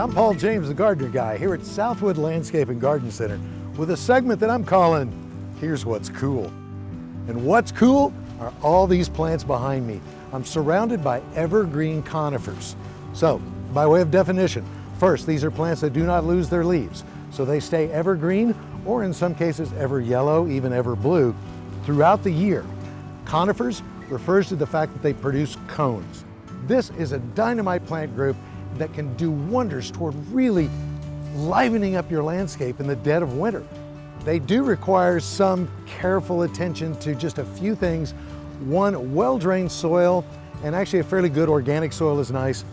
I'm Paul James, the gardener guy, here at Southwood Landscape and Garden Center with a segment that I'm calling, Here's What's Cool. And what's cool are all these plants behind me. I'm surrounded by evergreen conifers. So, by way of definition, first, these are plants that do not lose their leaves. So they stay evergreen, or in some cases ever yellow, even ever blue, throughout the year. Conifers refers to the fact that they produce cones. This is a dynamite plant group that can do wonders toward really livening up your landscape in the dead of winter. They do require some careful attention to just a few things. One, well-drained soil, and actually a fairly good organic soil is nice,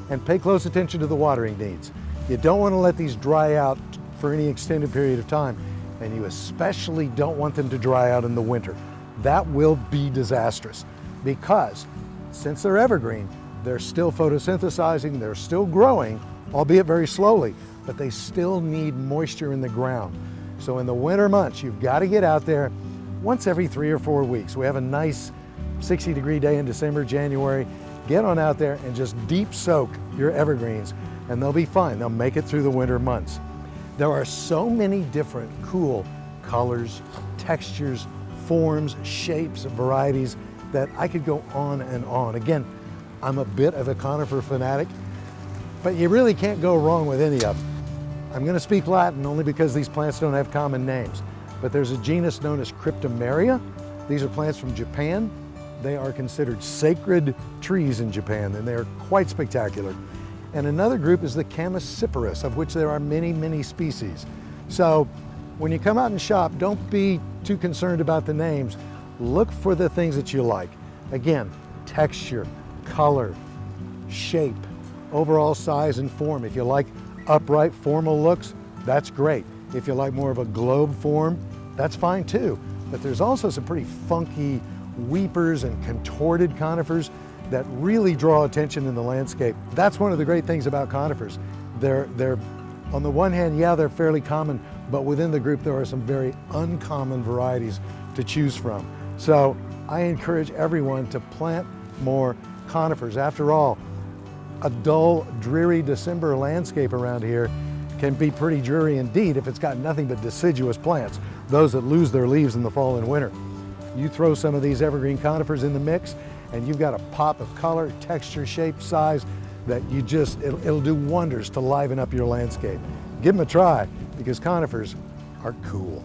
and pay close attention to the watering needs. You don't want to let these dry out for any extended period of time, and you especially don't want them to dry out in the winter. That will be disastrous because since they're evergreen, they're still photosynthesizing, they're still growing, albeit very slowly, but they still need moisture in the ground. So in the winter months, you've got to get out there once every 3 or 4 weeks. We have a nice 60-degree day in December, January. Get on out there and just deep soak your evergreens, and they'll be fine. They'll make it through the winter months. There are so many different cool colors, textures, forms, shapes, varieties that I could go on and on. Again, I'm a bit of a conifer fanatic, but you really can't go wrong with any of them. I'm going to speak Latin only because these plants don't have common names, but there's a genus known as Cryptomeria. These are plants from Japan. They are considered sacred trees in Japan, and they're quite spectacular. And another group is the Chamaecyparis, of which there are many, many species. So when you come out and shop, don't be too concerned about the names. Look for the things that you like. Again, texture, color, shape, overall size and form. If you like upright, formal looks, that's great. If you like more of a globe form, that's fine too. But there's also some pretty funky weepers and contorted conifers that really draw attention in the landscape. That's one of the great things about conifers. They're on the one hand, yeah, they're fairly common, but within the group there are some very uncommon varieties to choose from. So I encourage everyone to plant more conifers. After all, a dull, dreary December landscape around here can be pretty dreary indeed if it's got nothing but deciduous plants, those that lose their leaves in the fall and winter. You throw some of these evergreen conifers in the mix and you've got a pop of color, texture, shape, size that it'll do wonders to liven up your landscape. Give them a try because conifers are cool.